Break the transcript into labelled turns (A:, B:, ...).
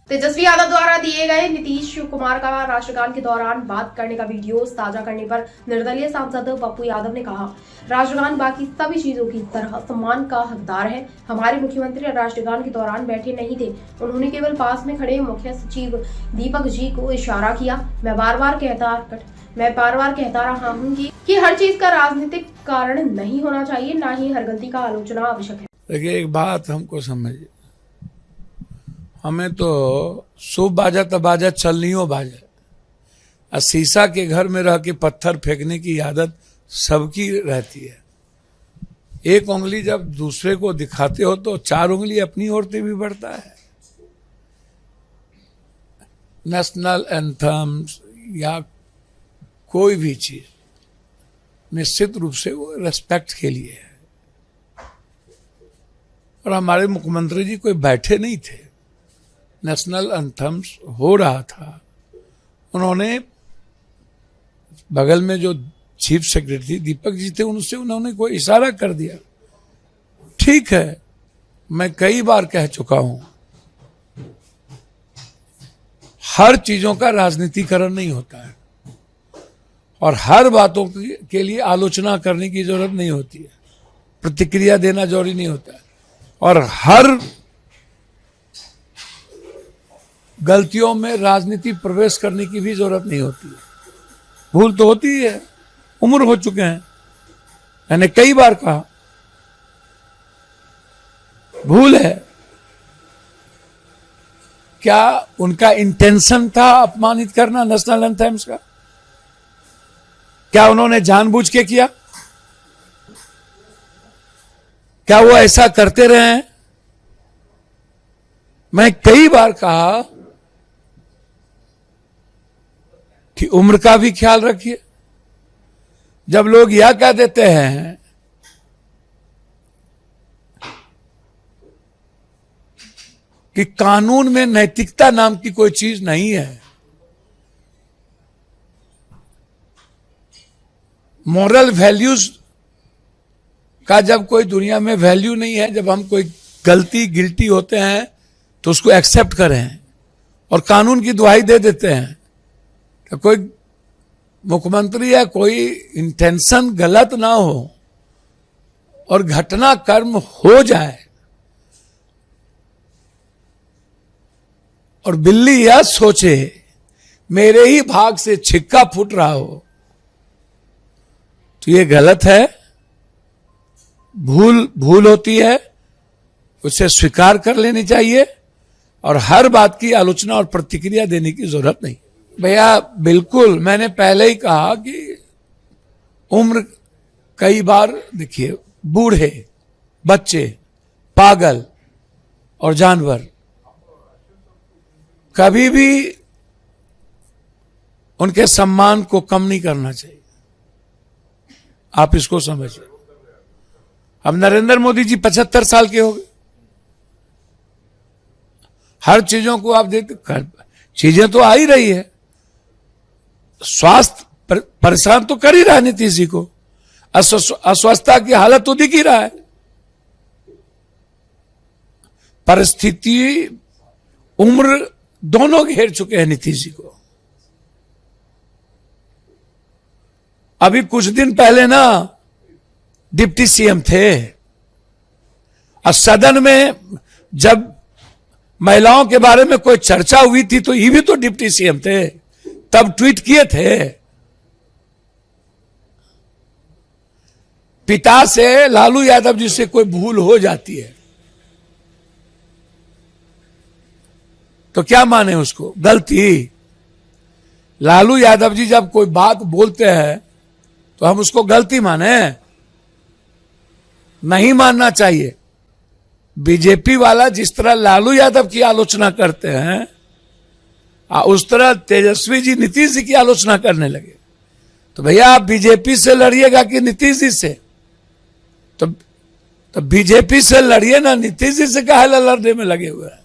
A: तेजस्वी यादव द्वारा दिए गए नीतीश कुमार का राष्ट्रगान के दौरान बात करने का वीडियो साझा करने पर निर्दलीय सांसद पप्पू यादव ने कहा, राष्ट्रगान बाकी सभी चीजों की तरह सम्मान का हकदार है। हमारे मुख्यमंत्री राष्ट्रगान के दौरान बैठे नहीं थे, उन्होंने केवल पास में खड़े मुख्य सचिव दीपक जी को इशारा किया। मैं बार बार कहता रहा हूँ कि हर चीज का राजनीतिक कारण नहीं होना चाहिए, न ही हर गलती का आलोचना आवश्यक है।
B: देखिए, एक बात हमको समझिए, हमें तो शुभ बाजा तबाजा चलनियो बाजा, और शीशा के घर में रह के पत्थर फेंकने की आदत सबकी रहती है। एक उंगली जब दूसरे को दिखाते हो तो चार उंगली अपनी ओर से भी बढ़ता है। नेशनल एंथम्स या कोई भी चीज निश्चित रूप से वो रेस्पेक्ट के लिए है, और हमारे मुख्यमंत्री जी कोई बैठे नहीं थे, नेशनल एंथम्स हो रहा था। उन्होंने बगल में जो चीफ सेक्रेटरी दीपक जी थे, उनसे उन्होंने कोई इशारा कर दिया। ठीक है, मैं कई बार कह चुका हूं, हर चीजों का राजनीतिकरण नहीं होता है, और हर बातों के लिए आलोचना करने की जरूरत नहीं होती है, प्रतिक्रिया देना जरूरी नहीं होता है, और हर गलतियों में राजनीति प्रवेश करने की भी जरूरत नहीं होती है। भूल तो होती है, उम्र हो चुके हैं, मैंने कई बार कहा भूल है। क्या उनका इंटेंशन था अपमानित करना नेशनल एंथम्स का? क्या उन्होंने जानबूझ के किया? क्या वो ऐसा करते रहे हैं? मैं कई बार कहा कि उम्र का भी ख्याल रखिए। जब लोग यह कह देते हैं कि कानून में नैतिकता नाम की कोई चीज नहीं है, मॉरल वैल्यूज का जब कोई दुनिया में वैल्यू नहीं है, जब हम कोई गिल्टी होते हैं तो उसको एक्सेप्ट करें और कानून की दुहाई दे देते हैं कि कोई मुख्यमंत्री या कोई इंटेंशन गलत ना हो और घटना कर्म हो जाए और बिल्ली यह सोचे मेरे ही भाग से छिक्का फूट रहा हो, तो ये गलत है। भूल होती है, उसे स्वीकार कर लेनी चाहिए, और हर बात की आलोचना और प्रतिक्रिया देने की जरूरत नहीं। भैया बिल्कुल, मैंने पहले ही कहा कि उम्र कई बार देखिए, बूढ़े, बच्चे, पागल और जानवर, कभी भी उनके सम्मान को कम नहीं करना चाहिए। आप इसको समझिए। अब नरेंद्र मोदी जी 75 साल के हो गए, हर चीजों को आप देखते, चीजें तो आ ही रही है, स्वास्थ्य परेशान तो कर ही रहा है नीतीश जी को, अस्वस्थता की हालत तो दिख ही रहा है, परिस्थिति उम्र दोनों घेर चुके हैं नीतीश जी को। अभी कुछ दिन पहले ना डिप्टी सीएम थे, और सदन में जब महिलाओं के बारे में कोई चर्चा हुई थी तो ये भी तो डिप्टी सीएम थे, तब ट्वीट किए थे, पिता से लालू यादव जी से कोई भूल हो जाती है तो क्या माने उसको गलती? लालू यादव जी जब कोई बात बोलते हैं तो हम उसको गलती माने? नहीं मानना चाहिए। बीजेपी वाला जिस तरह लालू यादव की आलोचना करते हैं, उस तरह तेजस्वी जी नीतीश जी की आलोचना करने लगे, तो भैया आप बीजेपी से लड़िएगा कि नीतीश जी से? तो बीजेपी से लड़िए ना, नीतीश जी से काहे लड़ने में लगे हुए हैं?